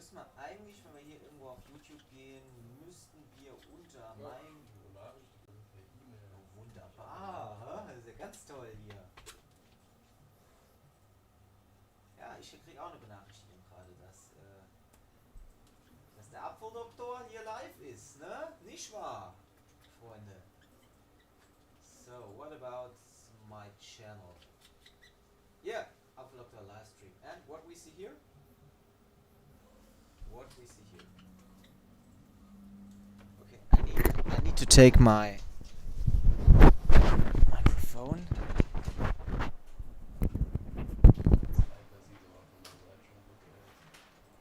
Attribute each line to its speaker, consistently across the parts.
Speaker 1: müssen wir eigentlich, wenn wir hier irgendwo auf YouTube gehen, müssten wir unter mein... Oh, wunderbar, das ist ja ganz toll hier. Ja, ich kriege auch eine Benachrichtigung gerade, dass der Apfeldoktor hier live ist, ne? Nicht wahr, Freunde? So, what about my channel? Yeah, Apfeldoktor live stream. And what we see here? What we see here? Okay, I need to take my microphone.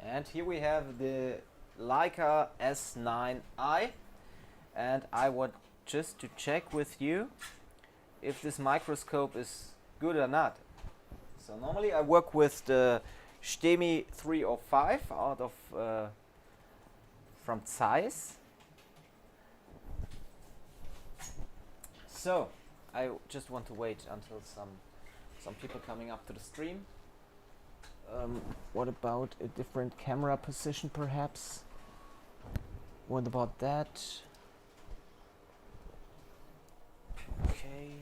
Speaker 1: And here we have the Leica S9i, and I want just to check with you if this microscope is good or not. So normally I work with the Stemi 305 out of from Zeiss. So I just want to wait until some people coming up to the stream. What about a different camera position perhaps? What about that? Okay.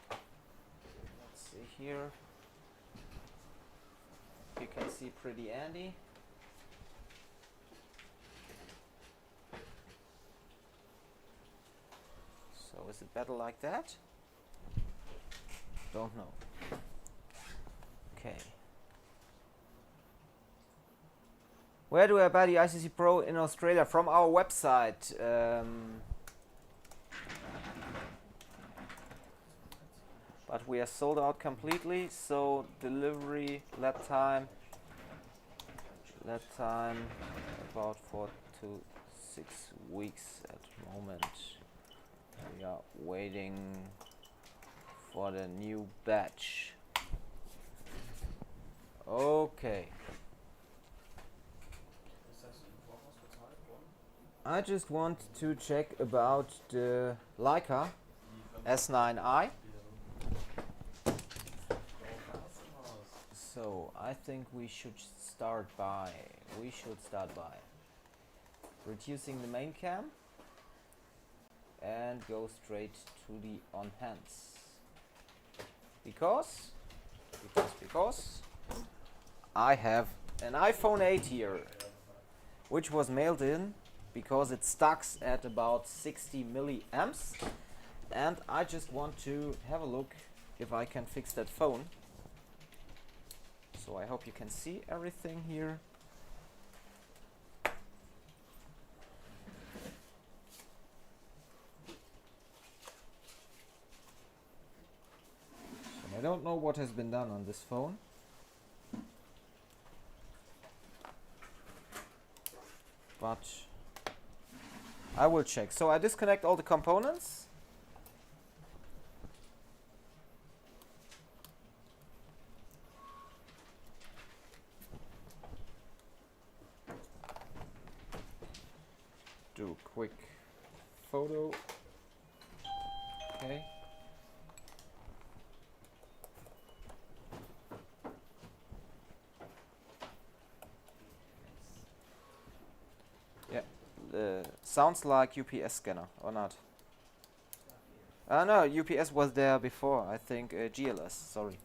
Speaker 1: Let's see here. You can see pretty Andy. So is it better like that? Don't know. Okay. Where do I buy the ICC Pro in Australia? From our website. But we are sold out completely, so delivery lead time about 4 to 6 weeks at the moment. We are waiting for the new batch. Okay. I just want to check about the Leica S9i. So I think we should start by reducing the main cam and go straight to the on hands. Because I have an iPhone 8 here, which was mailed in because it stocks at about 60 milliamps, and I just want to have a look if I can fix that phone. So I hope you can see everything here. So I don't know what has been done on this phone. But I will check. So I disconnect all the components. Do a quick photo. Okay. Sounds like UPS scanner, or not? No, UPS was there before. I think GLS, sorry.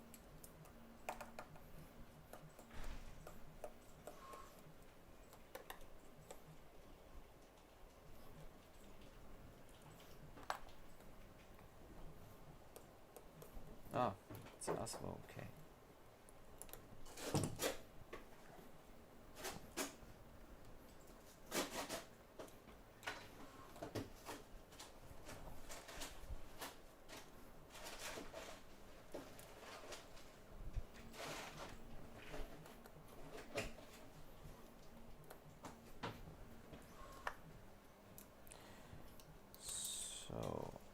Speaker 1: Ah, it's also okay.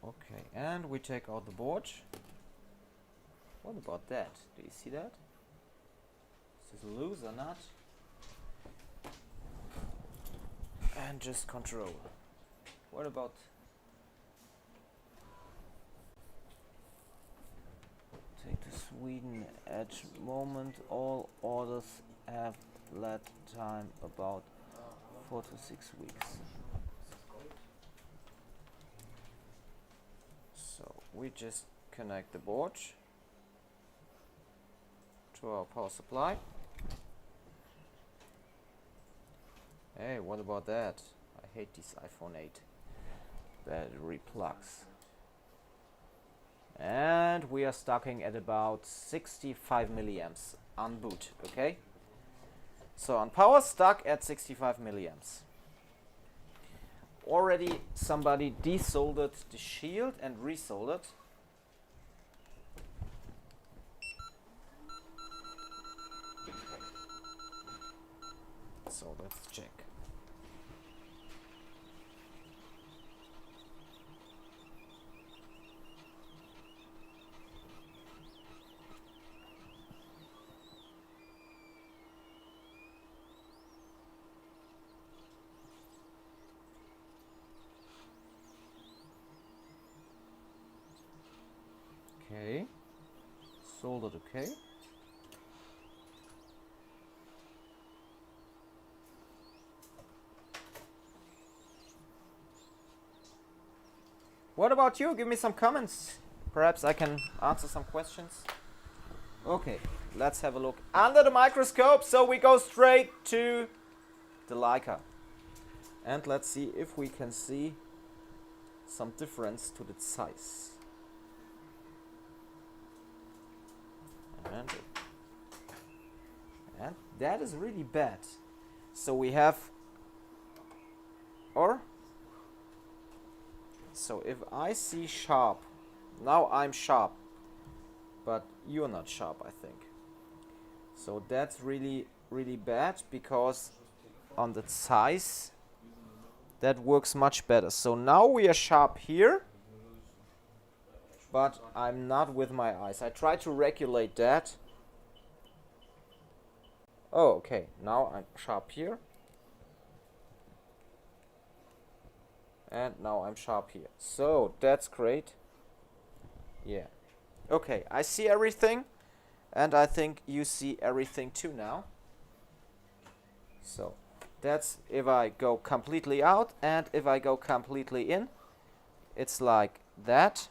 Speaker 1: Okay, and we take out the board. What about that? Do you see that? Is this loose or not? And just control. What about take to Sweden at moment all orders have lead time about 4 to 6 weeks. So we just connect the board to our power supply. Hey, what about that? I hate this iPhone 8 battery plugs. And we are starting at about 65 milliamps on boot, okay? So on power, stuck at 65 milliamps. Already somebody desoldered the shield and resoldered. So let's check. Okay, soldered okay. What about you? Give me some comments. Perhaps I can answer some questions. Okay, let's have a look under the microscope. So we go straight to the Leica. And let's see if we can see some difference to the size. And that is really bad. So we have, so if I see sharp, now I'm sharp, but you're not sharp, I think. So that's really, really bad, because on the size, that works much better. So now we are sharp here, but I'm not with my eyes. I try to regulate that. Oh, okay, now I'm sharp here. And now I'm sharp here. So that's great. Yeah. Okay, I see everything. And I think you see everything too now. So that's if I go completely out, and if I go completely in, it's like that.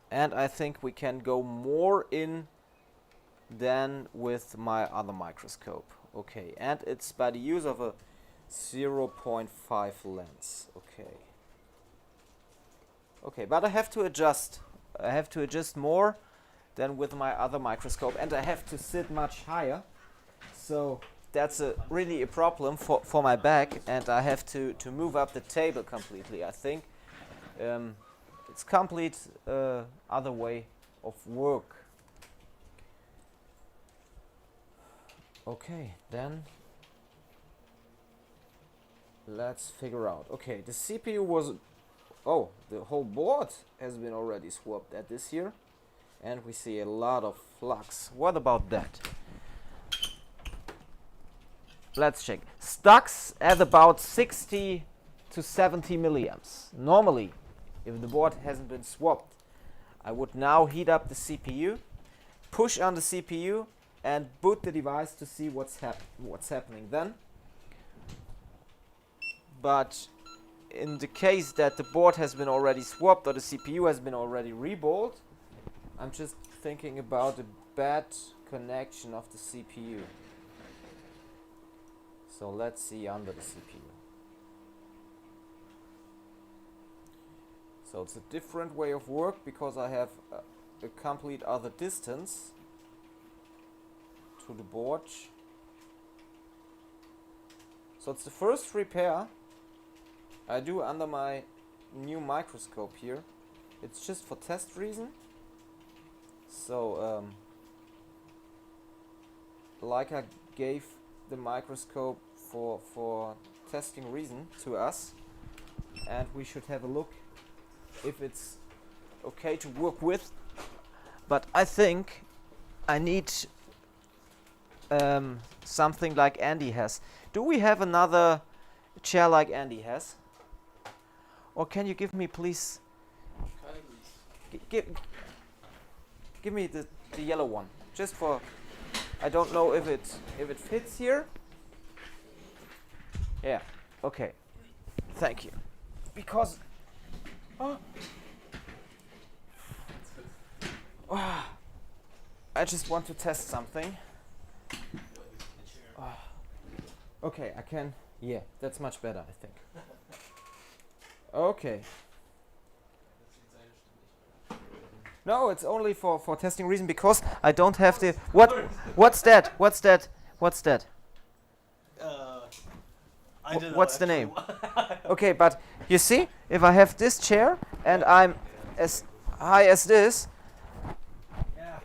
Speaker 1: And I think we can go more in than with my other microscope. Okay, and it's by the use of a 0.5 lens. Okay. Okay, but I have to adjust. I have to adjust more than with my other microscope, and I have to sit much higher. So that's really a problem for my back, and I have to move up the table completely, I think. It's complete other way of work. Okay, then let's figure out. Okay, the CPU was, oh, the whole board has been already swapped at this here, and we see a lot of flux. What about that? Let's check. Stucks at about 60 to 70 milliamps. Normally, if the board hasn't been swapped, I would now heat up the CPU, push on the CPU, and boot the device to see what's happening then. But in the case that the board has been already swapped or the CPU has been already reballed, I'm just thinking about a bad connection of the CPU. So let's see under the CPU. So it's a different way of work, because I have a complete other distance to the board. So it's the first repair I do under my new microscope here. It's just for test reason. So Leica gave the microscope for testing reason to us, and we should have a look if it's okay to work with. But I think I need something like Andy has. Do we have another chair like Andy has? Or can you give me, please? Give me the yellow one, just for I don't know if it fits here. Yeah. Okay. Thank you. Because I just want to test something. Okay, I can. Yeah, that's much better, I think. Okay. No, it's only for testing reason because I don't have the what's that? What's that? What's that?
Speaker 2: I don't know.
Speaker 1: What's the name? Okay, but you see, if I have this chair and I'm as high as this,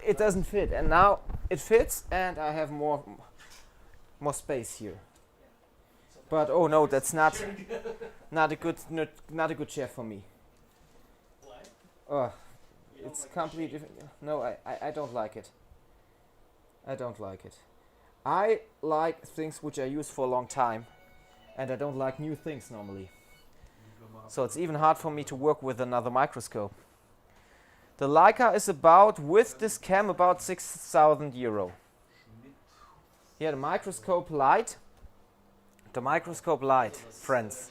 Speaker 1: it doesn't fit. And now it fits, and I have more space here. But oh no, that's not a good chair for me.
Speaker 2: Why?
Speaker 1: It's completely different. No, I don't like it. I don't like it. I like things which I use for a long time, and I don't like new things normally. So it's even hard for me to work with another microscope. The Leica is about, with this cam, about 6,000 euro. Yeah, the microscope light. The microscope light, friends,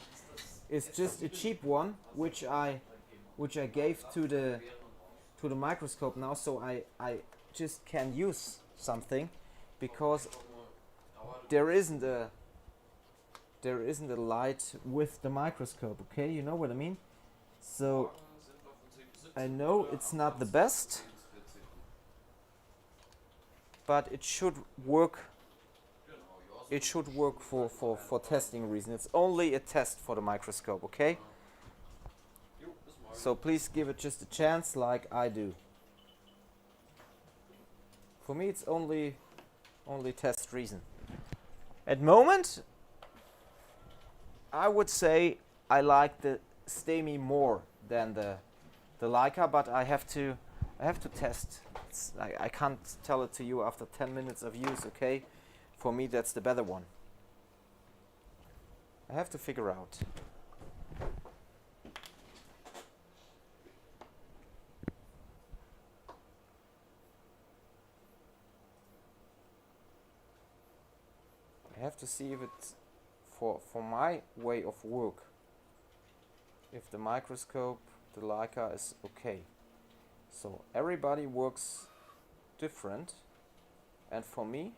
Speaker 1: is just a cheap one, which I gave to the microscope now, so I just can use something, because there isn't a light with the microscope. Okay, you know what I mean? So I know it's not the best, but it should work. It should work for testing reasons. It's only a test for the microscope, okay? So please give it just a chance like I do. For me it's only test reason. At moment I would say I like the Stemi more than the Leica, but I have to test. I can't tell it to you after 10 minutes of use, okay? For me that's the better one. I have to figure out. I have to see if it's for my way of work, if the microscope, the Leica is okay. So everybody works different, and for me,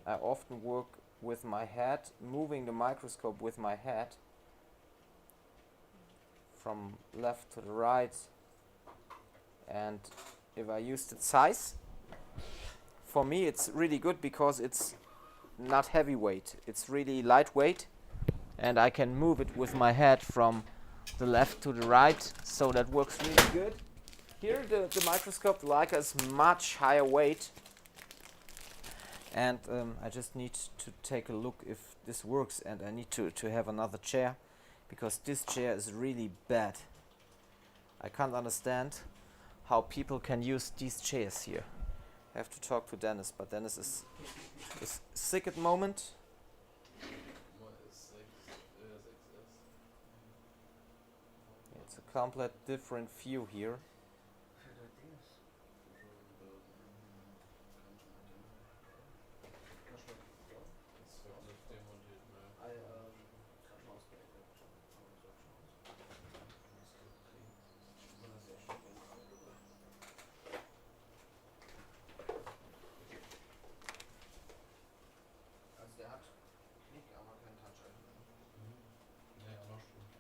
Speaker 1: I often work with my head, moving the microscope with my head from left to the right. And if I use the size, for me it's really good because it's not heavyweight, it's really lightweight, and I can move it with my head from the left to the right, so that works really good. Here the microscope, the Leica, is much higher weight, and I just need to take a look if this works, and I need to have another chair, because this chair is really bad. I can't understand how people can use these chairs here. I have to talk to Dennis, but Dennis is sick at the moment. It's a complete different view here.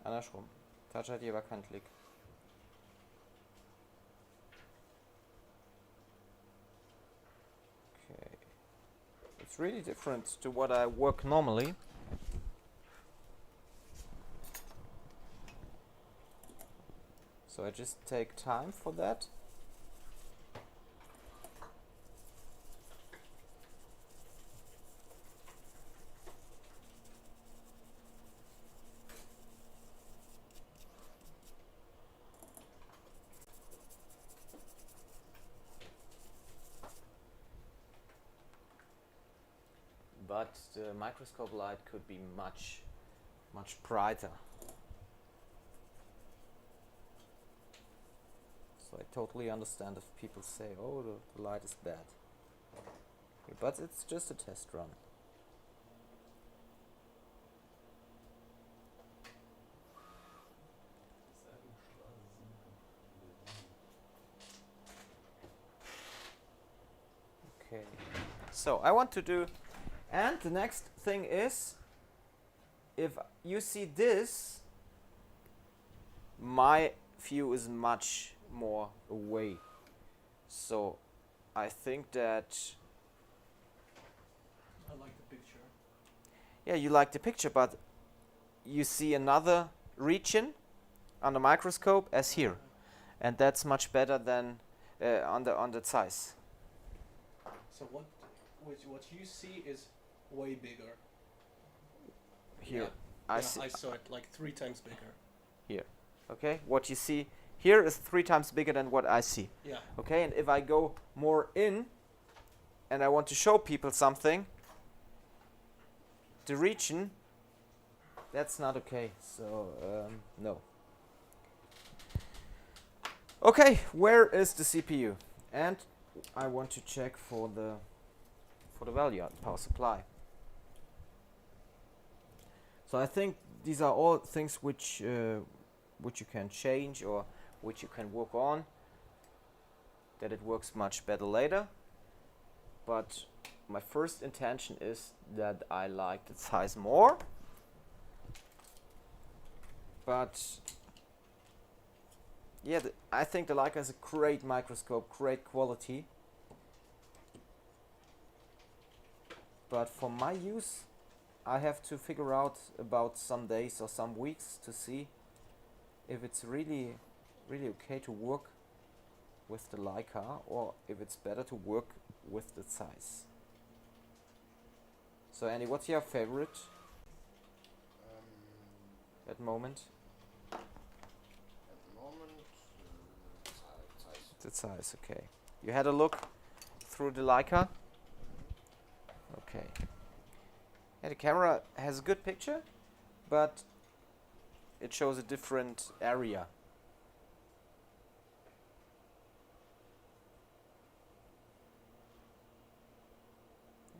Speaker 1: Andersrum. Touch ID, aber kein Klick. Okay. It's really different to what I work normally. So I just take time for that. But the microscope light could be much brighter. So I totally understand if people say, oh, the light is bad. but it's just a test run. Okay, so I want to do, and the next thing is, if you see this, my view is much more away. So I think that,
Speaker 2: I like the picture.
Speaker 1: yeah, you like the picture, but you see another region on the microscope as here, and that's much better than on the size.
Speaker 2: So what you see is way bigger.
Speaker 1: Here,
Speaker 2: Yeah.
Speaker 1: I
Speaker 2: Yeah,
Speaker 1: see.
Speaker 2: I saw it like 3 times bigger.
Speaker 1: Here, okay. What you see here is 3 times bigger than what I see.
Speaker 2: Yeah.
Speaker 1: Okay, and if I go more in, and I want to show people something, the region, that's not okay. So no. Okay, where is the CPU? And I want to check for the value of power supply. So I think these are all things which you can change or which you can work on, that it works much better later. But my first intention is that I like the size more. But yeah, I think the Leica is a great microscope, great quality. But for my use, I have to figure out about some days or some weeks to see if it's really okay to work with the Leica, or if it's better to work with the size. So Andy, what's your favorite at the moment?
Speaker 3: At the moment, size.
Speaker 1: The size, okay. You had a look through the Leica? Okay. Yeah, the camera has a good picture, but it shows a different area.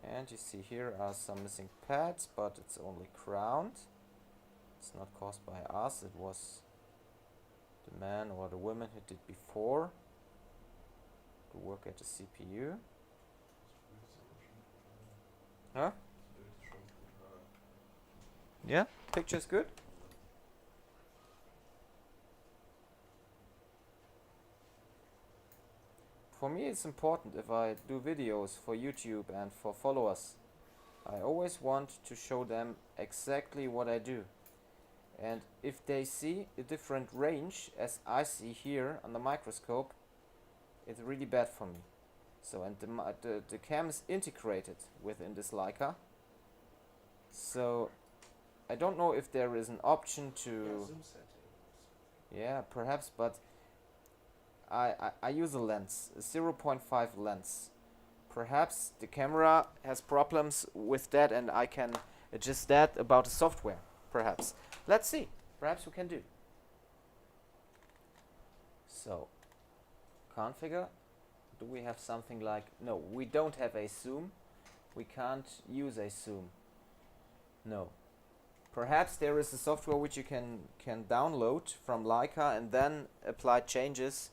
Speaker 1: And you see here are some missing pads, but it's only crowned. It's not caused by us, it was the man or the woman who did before to work at the CPU. Huh? Yeah, picture's good. For me it's important, if I do videos for YouTube and for followers, I always want to show them exactly what I do. And if they see a different range as I see here on the microscope, it's really bad for me. So, and the cam is integrated within this Leica. So I don't know if there is an option to...
Speaker 2: Yeah, zoom settings.
Speaker 1: Yeah, perhaps, but I use a lens, a 0.5 lens. Perhaps the camera has problems with that and I can adjust that about the software, perhaps. Let's see, perhaps we can do. So, configure. Do we have something like... No, we don't have a zoom. We can't use a zoom. No. Perhaps there is a software which you can download from Leica and then apply changes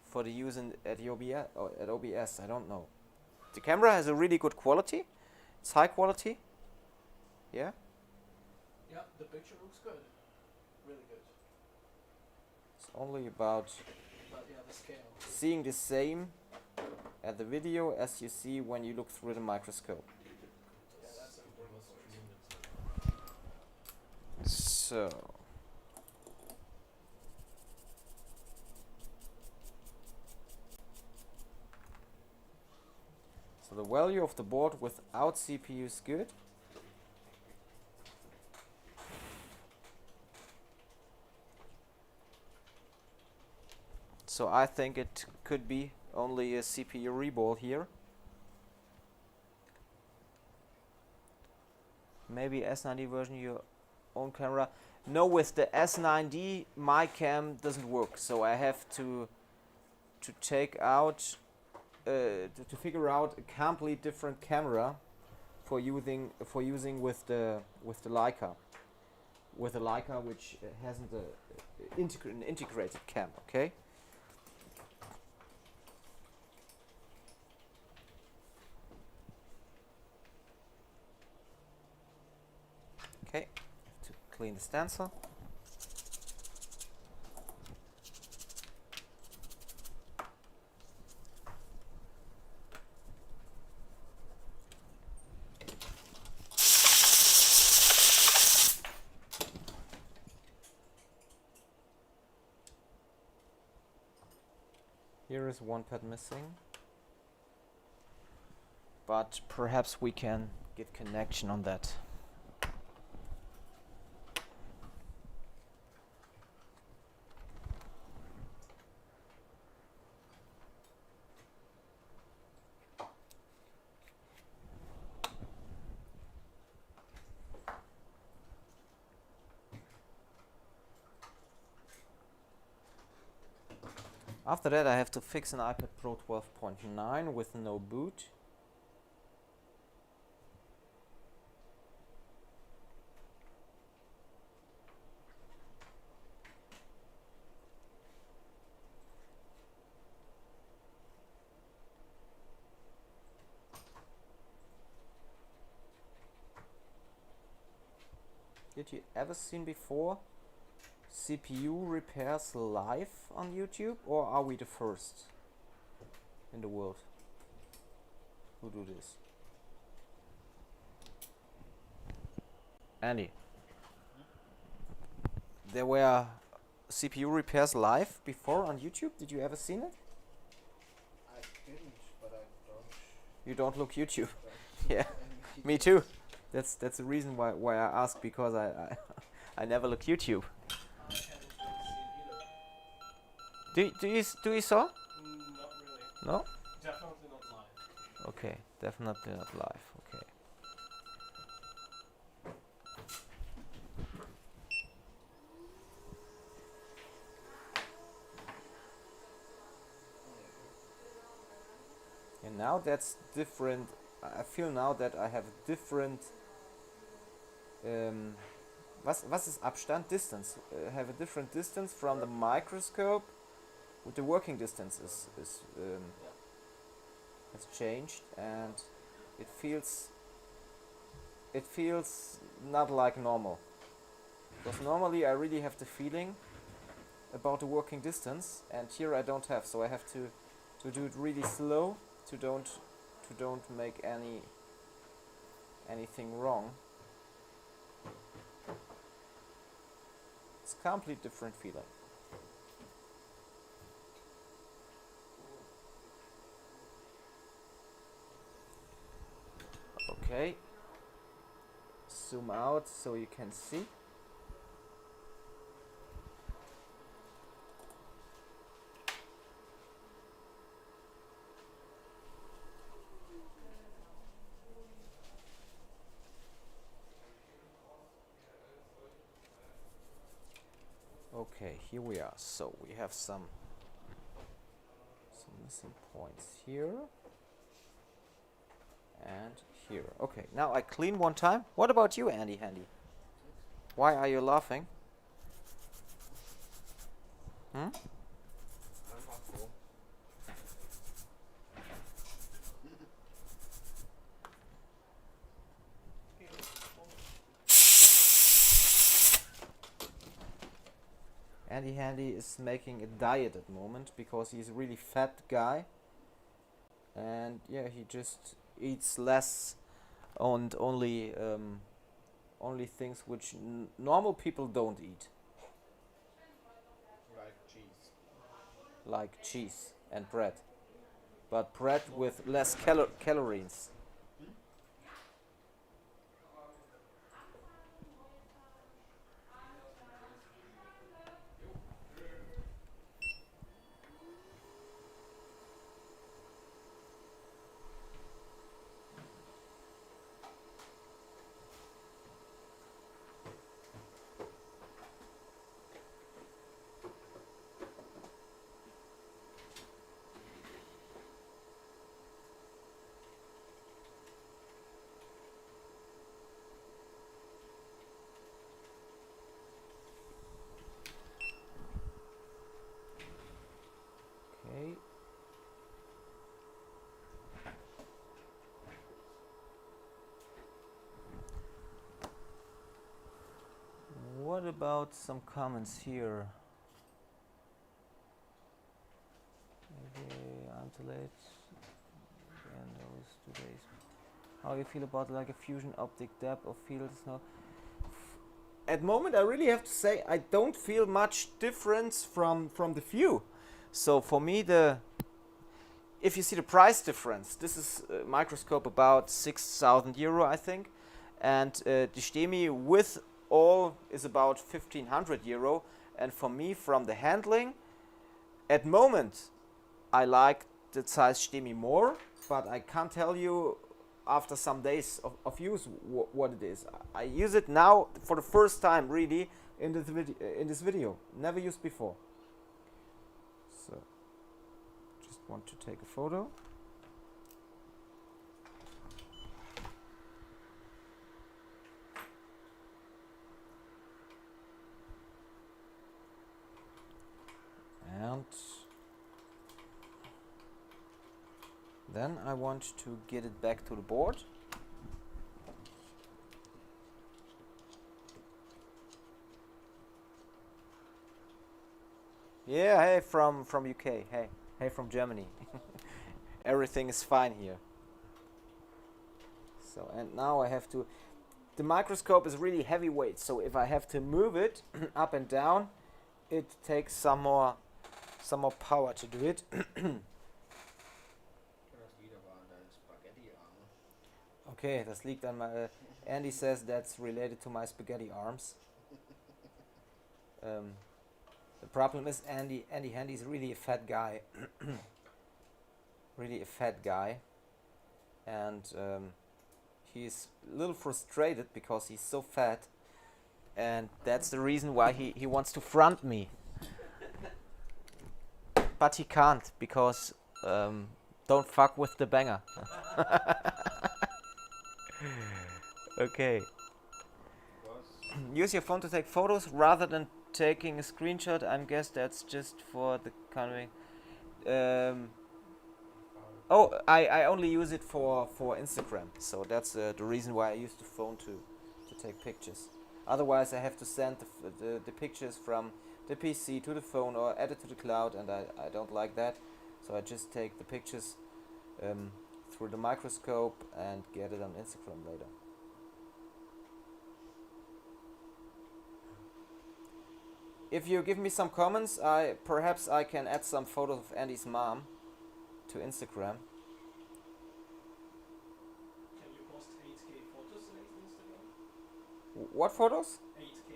Speaker 1: for the use at OBS, or at OBS, I don't know. The camera has a really good quality. It's high quality. Yeah?
Speaker 2: Yeah, the picture looks good. Really good.
Speaker 1: It's only about
Speaker 2: But yeah, the scale.
Speaker 1: seeing the same at the video as you see when you look through the microscope.
Speaker 2: Yeah, that's important.
Speaker 1: So, the value of the board without CPU is good. So I think it could be only a CPU Reball here. Maybe S9D version, your own camera. No, with the S9D my cam doesn't work, so I have to take out to figure out a complete different camera for using with the Leica, which hasn't an integrated cam. Okay. Okay. To clean the stencil. Here is one pad missing, but perhaps we can get connection on that. After that, I have to fix an iPad Pro 12.9 with no boot. Did you ever seen before CPU repairs live on YouTube, or are we the first in the world who do this? Andy, there were CPU repairs live before on YouTube. Did you ever seen it?
Speaker 3: I didn't, but I don't.
Speaker 1: You don't look YouTube.
Speaker 3: don't
Speaker 1: Yeah, me too. That's the reason why I ask, because I never look YouTube.
Speaker 2: I haven't really seen either.
Speaker 1: Do you saw?
Speaker 2: Not really.
Speaker 1: No?
Speaker 2: Definitely not live.
Speaker 1: Okay, definitely not live. Okay. And now that's different. I feel now that I have different. Was ist Abstand? Distance. Have a different distance from the microscope. With the working distance has changed, and it feels not like normal. Because normally I really have the feeling about the working distance, and here I don't have. So I have to do it really slow to don't make anything wrong. It's a complete different feeling. Okay, zoom out so you can see. Okay, here we are. So we have some missing points here and here. Okay, now I clean one time. What about you, Andy Handy? Why are you laughing? Hmm?
Speaker 3: I'm not cool.
Speaker 1: Andy Handy is making a diet at the moment because he's a really fat guy, and yeah, he just eats less and only things which normal people don't eat,
Speaker 3: Like cheese.
Speaker 1: like cheese and bread, but bread with less calories. What about some comments here? Maybe I'm too late. Again, those 2 days. How you feel about like a fusion optic depth of fields now? At the moment, I really have to say I don't feel much difference from the view. So for me, if you see the price difference, this is a microscope about 6,000 euro, I think, and the STEMI with all is about 1,500 euro. And for me, from the handling, at the moment, I like the size STEMI more, but I can't tell you after some days of use what it is. I use it now for the first time really in this video. Never used before. So just want to take a photo. And then I want to get it back to the board. Yeah, hey from UK. Hey from Germany. Everything is fine here. So, and now I have to, the microscope is really heavyweight, so if I have to move it up and down, it takes some more power to do it. Okay, das liegt an my, Andy says that's related to my spaghetti arms. The problem is Andy Handy is really a fat guy. Really a fat guy. And he's a little frustrated because he's so fat. And that's the reason why he wants to front me. But he can't because don't fuck with the banger. Okay. Use your phone to take photos rather than taking a screenshot. I guess that's just for the kind of oh, I only use it for Instagram, so that's the reason why I use the phone to take pictures. Otherwise I have to send the pictures from the PC to the phone or add it to the cloud, and I don't like that, so I just take the pictures through the microscope and get it on Instagram later. If you give me some comments, perhaps I can add some photos of Andy's mom to Instagram.
Speaker 2: Can you post 8K photos on Instagram?
Speaker 1: What photos?
Speaker 2: 8K.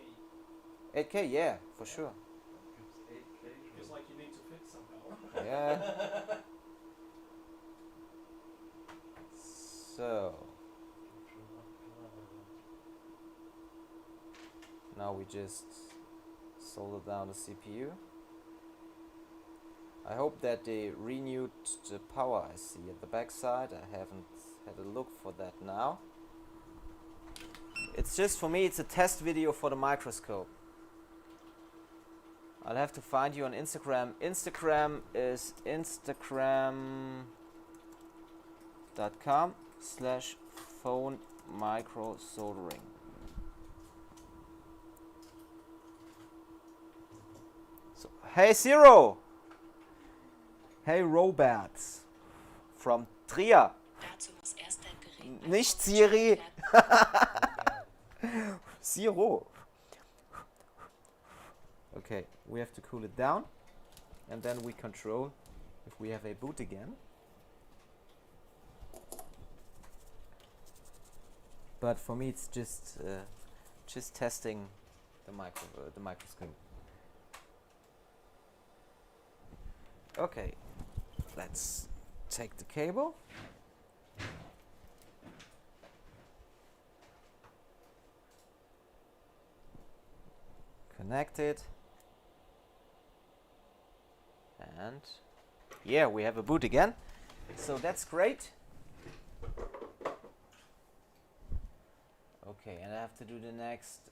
Speaker 1: 8K, yeah, for sure.
Speaker 2: Because like you need to fit somehow.
Speaker 1: Yeah. So now we just solder down the CPU. I hope that they renewed the power IC at the back side. I haven't had a look for that now. It's just, for me, it's a test video for the microscope. I'll have to find you on Instagram. Instagram is instagram.com/phone micro soldering. So, hey Zero! Hey Roberts from Trier.
Speaker 4: Dazu muss erst dein Gerät
Speaker 1: Nicht Siri. Zero. Okay, we have to cool it down, and then we control if we have a boot again. But for me, it's just testing the microscope. Okay, let's take the cable. Connect it. And yeah, we have a boot again. So that's great. Okay, and I have to do the next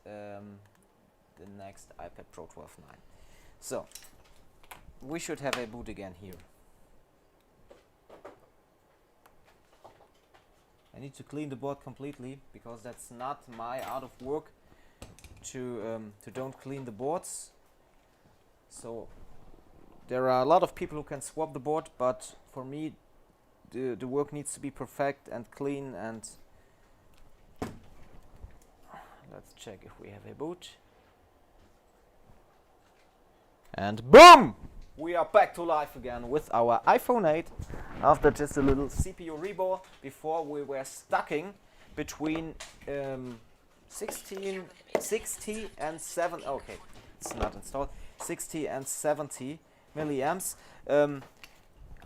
Speaker 1: iPad Pro 12.9. So we should have a boot again here. I need to clean the board completely because that's not my out of work to don't clean the boards. So there are a lot of people who can swap the board, but for me the work needs to be perfect and clean. And let's check if we have a boot. And boom! We are back to life again with our iPhone 8 after just a little CPU reball. Before we were stucking between 60 and 7. Okay, it's not installed. 60 and 70 milliamps.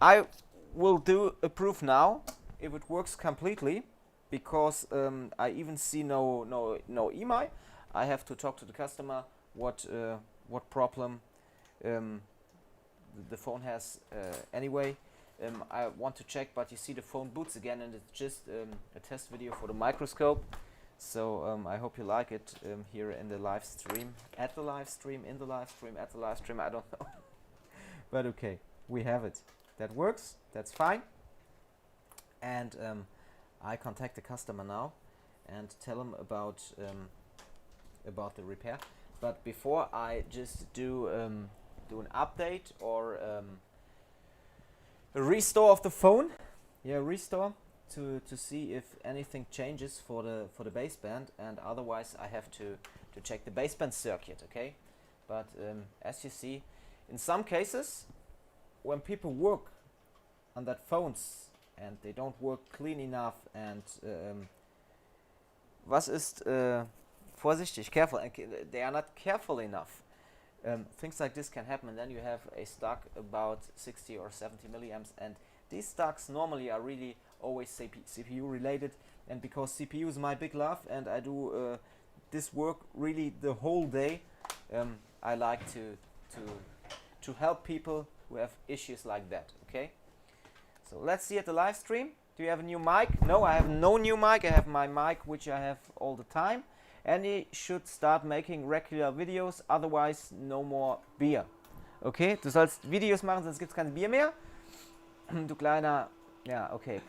Speaker 1: I will do a proof now if it works completely, because I even see no EMI. I have to talk to the customer what problem the phone has anyway. I want to check, but you see the phone boots again, and it's just a test video for the microscope. So I hope you like it here in the live stream, at the live stream, in the live stream, at the live stream, I don't know. But okay, we have it. That works, that's fine. And I contact the customer now and tell him about the repair. But before I just do an update or a restore of the phone, restore to see if anything changes for the baseband, and otherwise I have to check the baseband circuit. Okay, but as you see, in some cases when people work on that phones and they don't work clean enough, and was ist vorsichtig, careful, and they are not careful enough, things like this can happen, and then you have a stock about 60 or 70 milliamps, and these stocks normally are really always CPU related. And because CPU is my big love and I do this work really the whole day, I like to help people who have issues like that. Okay, so let's see at the live stream. Do you have a new mic? No, I have no new mic. I have my mic which I have all the time. Andy should start making regular videos, otherwise no more beer. Okay, du sollst Videos machen, sonst gibt es kein Bier mehr. Du kleiner, yeah, okay.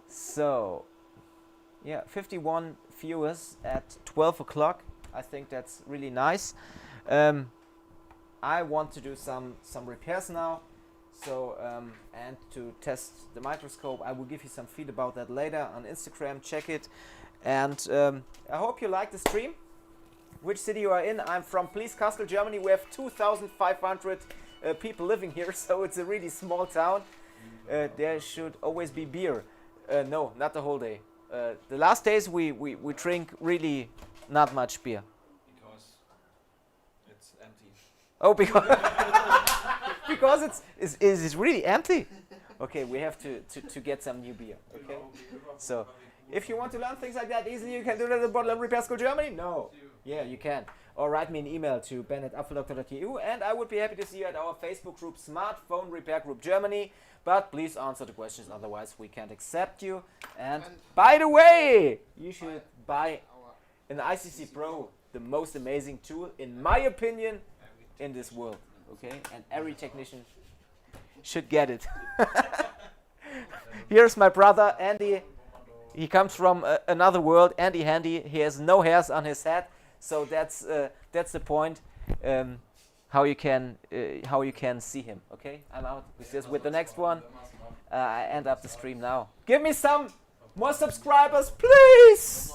Speaker 1: So, yeah, 51 viewers at 12 o'clock. I think that's really nice. I want to do some repairs now. So, and to test the microscope, I will give you some feed about that later on Instagram. Check it. And I hope you like the stream. Which city you are in? I'm from Plieskastel, Germany. We have 2,500 people living here, so it's a really small town. There should always be beer. No, not the whole day. The last days we drink really not much beer.
Speaker 3: Because it's empty.
Speaker 1: Oh, because it's really empty. Okay, we have to get some new beer. Okay, so if you want to learn things like that easily, you can do that at the Bottle and Repair School Germany. No, yeah, you can. Or write me an email to ben@apfeldoktor.eu, and I would be happy to see you at our Facebook group, Smartphone Repair Group Germany. But please answer the questions, otherwise we can't accept you. And by the way, you should buy an ICC Pro, the most amazing tool, in my opinion, in this world. Okay, and every technician should get it. Here's my brother Andy. He comes from another world. Andy Handy. He has no hairs on his head, so that's the point. How you can see him. Okay, I'm out with the next one. I end up the stream now. Give me some more subscribers, please.